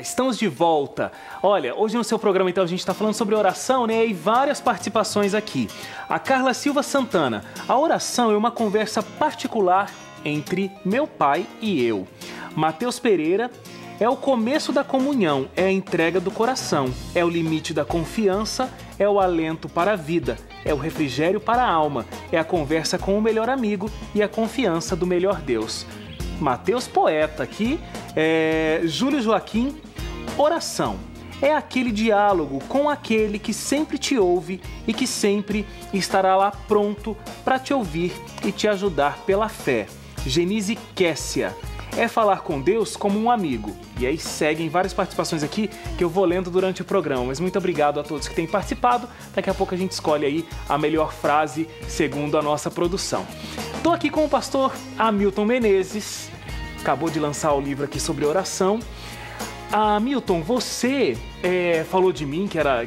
Estamos de volta. Olha, hoje no seu programa então a gente está falando sobre oração, né? E várias participações aqui. A Carla Silva Santana. A oração é uma conversa particular entre meu pai e eu. Matheus Pereira. É o começo da comunhão, é a entrega do coração, é o limite da confiança, é o alento para a vida, é o refrigério para a alma, é a conversa com o melhor amigo e a confiança do melhor Deus. Matheus Poeta aqui, Júlio Joaquim, oração. É aquele diálogo com aquele que sempre te ouve e que sempre estará lá pronto para te ouvir e te ajudar pela fé. Genise Kessia. É falar com Deus como um amigo. E aí seguem várias participações aqui que eu vou lendo durante o programa. Mas muito obrigado a todos que têm participado. Daqui a pouco a gente escolhe aí a melhor frase segundo a nossa produção. Estou aqui com o pastor Hamilton Menezes. Acabou de lançar o livro aqui sobre oração. Hamilton, você falou de mim que era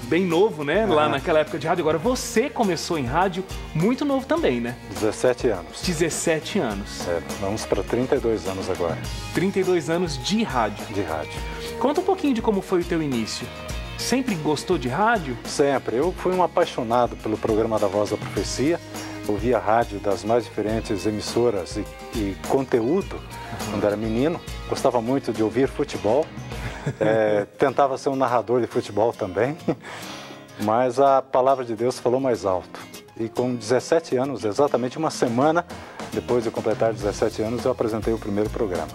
bem novo, né? Lá naquela época de rádio. Agora você começou em rádio muito novo também, né? 17 anos. 17 anos. Vamos para 32 anos agora. 32 anos de rádio. De rádio. Conta um pouquinho de como foi o teu início. Sempre gostou de rádio? Sempre. Eu fui um apaixonado pelo programa da Voz da Profecia. Ouvia rádio das mais diferentes emissoras e conteúdo quando era menino. Gostava muito de ouvir futebol. Tentava ser um narrador de futebol também. Mas a palavra de Deus falou mais alto. E com 17 anos, exatamente uma semana depois de completar 17 anos, eu apresentei o primeiro programa.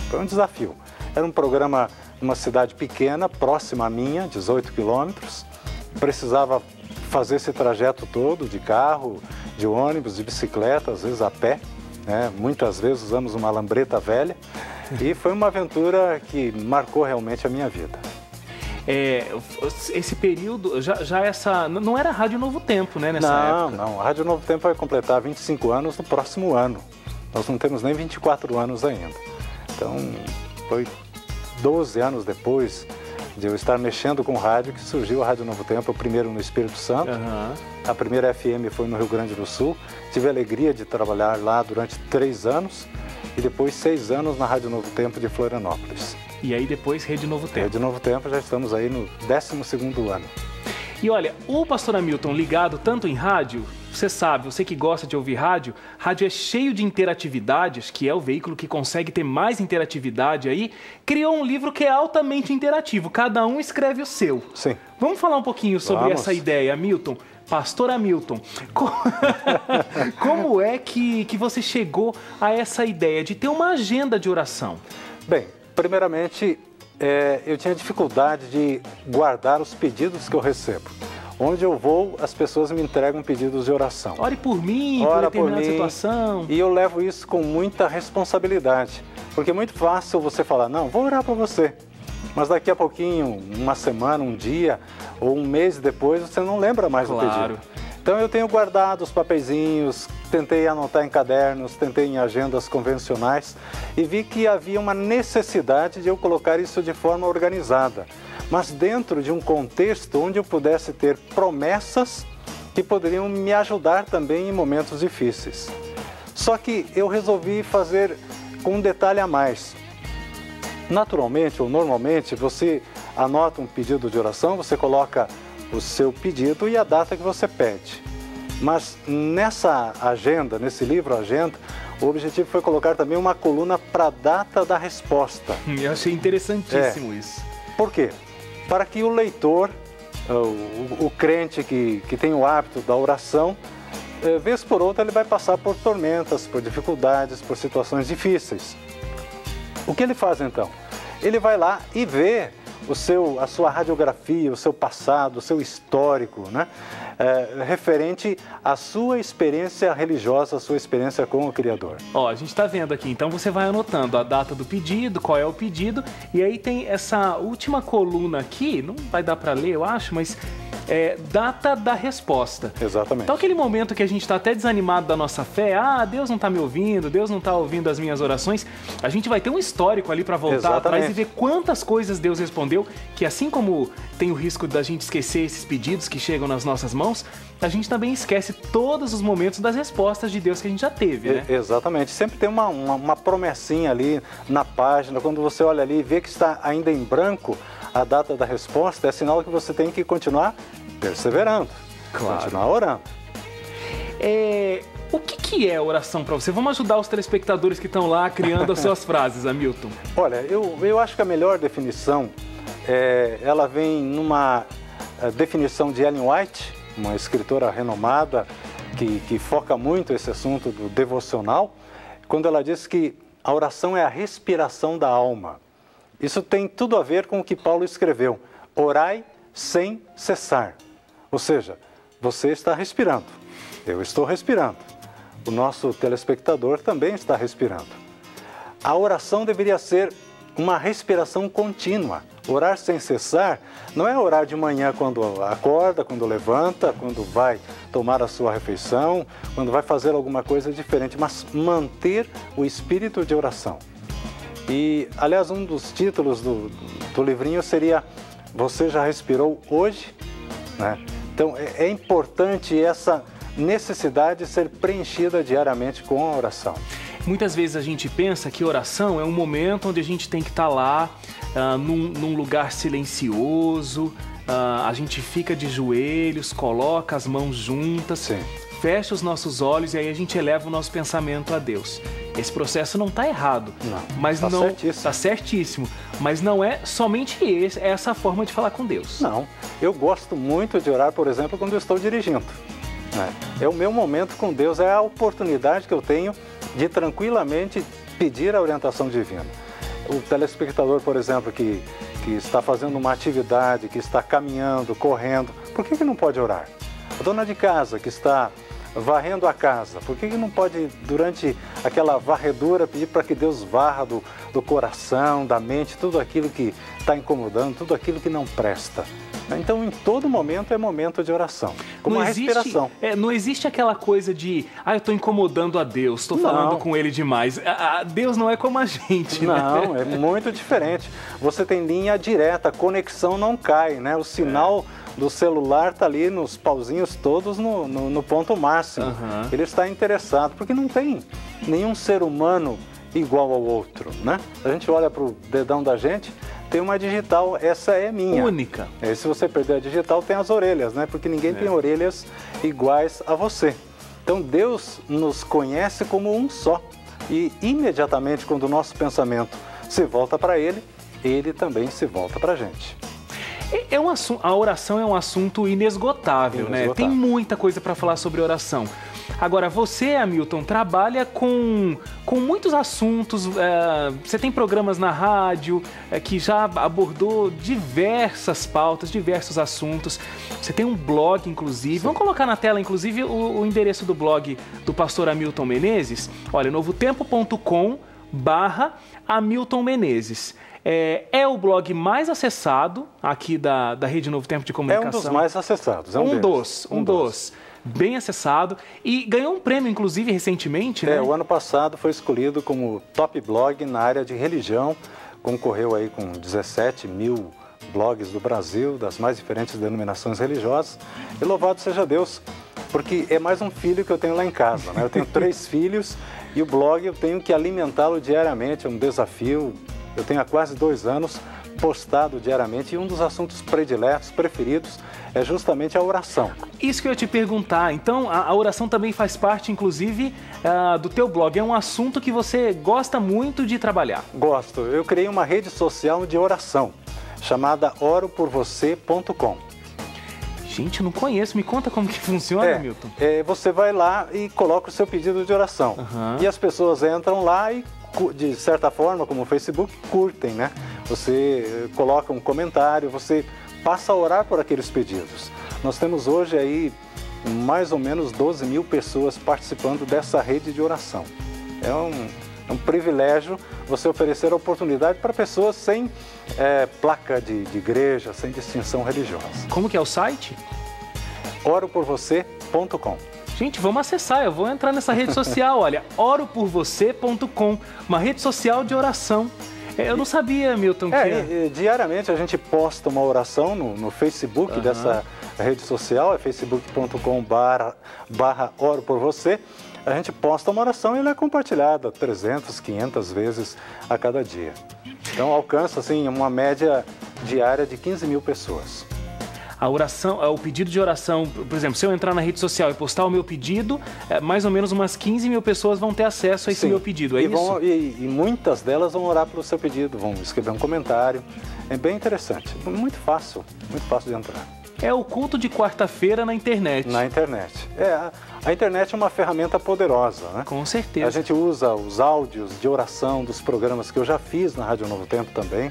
Foi um desafio. Era um programa numa cidade pequena, próxima à minha, 18 quilômetros. Precisava fazer esse trajeto todo de carro, de ônibus, de bicicleta, às vezes a pé. Muitas vezes usamos uma lambreta velha. E foi uma aventura que marcou realmente a minha vida. Esse período, não era Rádio Novo Tempo, né, nessa época? Não, a Rádio Novo Tempo vai completar 25 anos no próximo ano. Nós não temos nem 24 anos ainda. Então, foi 12 anos depois de eu estar mexendo com rádio que surgiu a Rádio Novo Tempo, primeiro no Espírito Santo. A primeira FM foi no Rio Grande do Sul. Tive a alegria de trabalhar lá durante 3 anos e depois 6 anos na Rádio Novo Tempo de Florianópolis. E aí depois Rede Novo Tempo. Rede Novo Tempo, já estamos aí no 12º ano. E olha, o pastor Hamilton ligado tanto em rádio, você que gosta de ouvir rádio é cheio de interatividades, que é o veículo que consegue ter mais interatividade aí, criou um livro que é altamente interativo, cada um escreve o seu. Sim. Vamos falar um pouquinho sobre essa ideia, Hamilton? Pastor Hamilton, como é que você chegou a essa ideia de ter uma agenda de oração? Bem, primeiramente, eu tinha dificuldade de guardar os pedidos que eu recebo. Onde eu vou, as pessoas me entregam pedidos de oração. Ore por mim, por determinada situação. E eu levo isso com muita responsabilidade. Porque é muito fácil você falar, não, vou orar por você. Mas daqui a pouquinho, uma semana, um dia ou um mês depois, você não lembra mais do pedido. Então eu tenho guardado os papeizinhos, tentei anotar em cadernos, tentei em agendas convencionais e vi que havia uma necessidade de eu colocar isso de forma organizada, mas dentro de um contexto onde eu pudesse ter promessas que poderiam me ajudar também em momentos difíceis. Só que eu resolvi fazer com um detalhe a mais. Naturalmente ou normalmente você anota um pedido de oração, você coloca o seu pedido e a data que você pede. Mas nessa agenda, nesse livro Agenda, o objetivo foi colocar também uma coluna para a data da resposta. Eu achei interessantíssimo isso. Por quê? Para que o leitor, o crente que tem o hábito da oração, vez por outra ele vai passar por tormentas, por dificuldades, por situações difíceis. O que ele faz então? Ele vai lá e vê a sua radiografia, o seu passado, o seu histórico, né? Referente à sua experiência religiosa, a sua experiência com o Criador. A gente está vendo aqui, então você vai anotando a data do pedido, qual é o pedido, e aí tem essa última coluna aqui, não vai dar para ler, eu acho, mas data da resposta. Exatamente. Então aquele momento que a gente está até desanimado da nossa fé, Deus não está me ouvindo, Deus não está ouvindo as minhas orações, a gente vai ter um histórico ali para voltar atrás e ver quantas coisas Deus respondeu, que assim como tem o risco da gente esquecer esses pedidos que chegam nas nossas mãos, a gente também esquece todos os momentos das respostas de Deus que a gente já teve, né? Exatamente. Sempre tem uma promessinha ali na página, quando você olha ali e vê que está ainda em branco a data da resposta, é sinal que você tem que continuar perseverando, continuar orando. O que é oração para você? Vamos ajudar os telespectadores que estão lá criando as suas frases, Hamilton. Olha, eu acho que a melhor definição, ela vem numa definição de Ellen White, uma escritora renomada que foca muito esse assunto do devocional, quando ela diz que a oração é a respiração da alma. Isso tem tudo a ver com o que Paulo escreveu, orai sem cessar. Ou seja, você está respirando, eu estou respirando, o nosso telespectador também está respirando. A oração deveria ser uma respiração contínua. Orar sem cessar não é orar de manhã quando acorda, quando levanta, quando vai tomar a sua refeição, quando vai fazer alguma coisa diferente, mas manter o espírito de oração. E, aliás, um dos títulos do livrinho seria Você já respirou hoje? Né? Então, é importante essa necessidade de ser preenchida diariamente com a oração. Muitas vezes a gente pensa que oração é um momento onde a gente tem que estar lá, num lugar silencioso, a gente fica de joelhos, coloca as mãos juntas, Sim. fecha os nossos olhos e aí a gente eleva o nosso pensamento a Deus. Esse processo não está errado, mas está certíssimo, mas não é somente essa forma de falar com Deus. Não, eu gosto muito de orar, por exemplo, quando eu estou dirigindo. É o meu momento com Deus, é a oportunidade que eu tenho de tranquilamente pedir a orientação divina. O telespectador, por exemplo, que está fazendo uma atividade, que está caminhando, correndo, por que não pode orar? A dona de casa que está varrendo a casa, por que não pode, durante aquela varredura, pedir para que Deus varra do coração, da mente, tudo aquilo que está incomodando, tudo aquilo que não presta? Então, em todo momento é momento de oração, como uma respiração. Não existe aquela coisa de, eu estou incomodando a Deus, estou falando com Ele demais. Deus não é como a gente. Não, é muito diferente. Você tem linha direta, a conexão não cai, né? O sinal do celular está ali nos pauzinhos todos no ponto máximo. Ele está interessado, porque não tem nenhum ser humano igual ao outro, né? A gente olha para o dedão da gente, tem uma digital, essa é minha. Única. Se você perder a digital, tem as orelhas, né? Porque ninguém tem orelhas iguais a você. Então, Deus nos conhece como um só. E, imediatamente, quando o nosso pensamento se volta para Ele, Ele também se volta para a gente. A oração é um assunto inesgotável, né? Tem muita coisa para falar sobre oração. Agora, você, Hamilton, trabalha com muitos assuntos, você tem programas na rádio que já abordou diversas pautas, diversos assuntos. Você tem um blog, inclusive. Sim. Vamos colocar na tela, inclusive, o endereço do blog do pastor Hamilton Menezes. Olha, novotempo.com/Hamilton Menezes. É o blog mais acessado aqui da Rede Novo Tempo de Comunicação. É um dos mais acessados. Um dos. Bem acessado. E ganhou um prêmio, inclusive, recentemente, né? O ano passado foi escolhido como top blog na área de religião. Concorreu aí com 17 mil blogs do Brasil, das mais diferentes denominações religiosas. E louvado seja Deus, porque é mais um filho que eu tenho lá em casa, né? Eu tenho 3 filhos e o blog eu tenho que alimentá-lo diariamente, é um desafio. Eu tenho há quase 2 anos postado diariamente e um dos assuntos prediletos, preferidos, é justamente a oração. Isso que eu ia te perguntar. Então, a oração também faz parte, inclusive, do teu blog. É um assunto que você gosta muito de trabalhar. Gosto. Eu criei uma rede social de oração, chamada oroporvocê.com. Gente, eu não conheço. Me conta como que funciona, Hamilton. Você vai lá e coloca o seu pedido de oração. E as pessoas entram lá e, de certa forma, como o Facebook, curtem, né? Você coloca um comentário, você passa a orar por aqueles pedidos. Nós temos hoje aí mais ou menos 12 mil pessoas participando dessa rede de oração. É um privilégio você oferecer a oportunidade para pessoas sem placa de igreja, sem distinção religiosa. Como que é o site? oroporvocê.com. Gente, vamos acessar, eu vou entrar nessa rede social, olha, oroporvocê.com, uma rede social de oração. Eu não sabia, Milton, que... diariamente a gente posta uma oração no Facebook dessa rede social, é facebook.com/oroporvocê. A gente posta uma oração e ela é compartilhada 300, 500 vezes a cada dia. Então alcança, assim, uma média diária de 15 mil pessoas. A oração, o pedido de oração, por exemplo, se eu entrar na rede social e postar o meu pedido, mais ou menos umas 15 mil pessoas vão ter acesso a esse meu pedido, é isso? E muitas delas vão orar pelo seu pedido, vão escrever um comentário. É bem interessante, muito fácil de entrar. É o culto de quarta-feira na internet. Na internet. A internet é uma ferramenta poderosa, né? Com certeza. A gente usa os áudios de oração dos programas que eu já fiz na Rádio Novo Tempo também,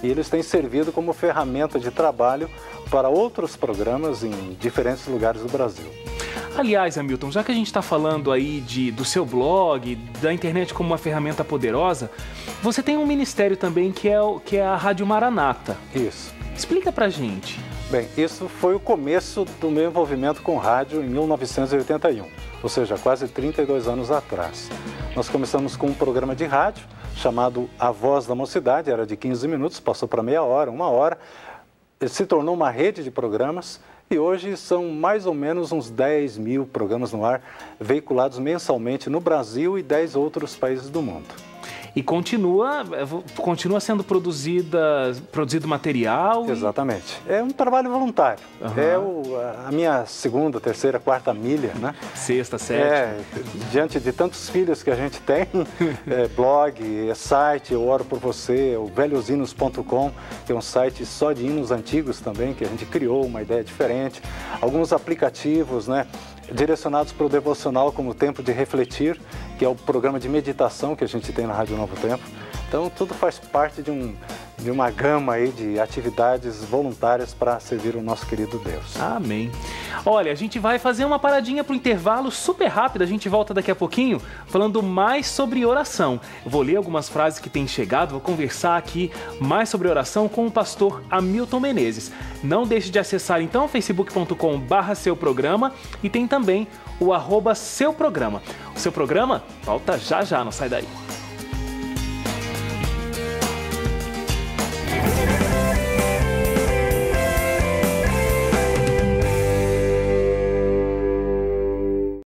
e eles têm servido como ferramenta de trabalho para outros programas em diferentes lugares do Brasil. Aliás, Hamilton, já que a gente está falando aí do seu blog, da internet como uma ferramenta poderosa, você tem um ministério também que é a Rádio Maranata. Isso. Explica pra gente. Bem, isso foi o começo do meu envolvimento com rádio em 1981, ou seja, quase 32 anos atrás. Nós começamos com um programa de rádio chamado A Voz da Mocidade, era de 15 minutos, passou para meia hora, 1 hora. Ele se tornou uma rede de programas e hoje são mais ou menos uns 10 mil programas no ar, veiculados mensalmente no Brasil e 10 outros países do mundo. E continua sendo produzido material? Exatamente. É um trabalho voluntário. É a minha segunda, terceira, quarta milha, né? Sexta, sétima. Diante de tantos filhos que a gente tem, blog, site, eu oro por você, o velhosinos.com, que é um site só de hinos antigos também, que a gente criou uma ideia diferente. Alguns aplicativos, né? Direcionados para o devocional, como o Tempo de Refletir, que é o programa de meditação que a gente tem na Rádio Novo Tempo. Então, tudo faz parte de uma gama aí de atividades voluntárias para servir o nosso querido Deus. Amém. Olha, a gente vai fazer uma paradinha para o intervalo super rápido, a gente volta daqui a pouquinho falando mais sobre oração. Eu vou ler algumas frases que têm chegado, vou conversar aqui mais sobre oração com o pastor Hamilton Menezes. Não deixe de acessar então facebook.com/seuprograma e tem também o @seuprograma. O Seu Programa volta já já, não sai daí.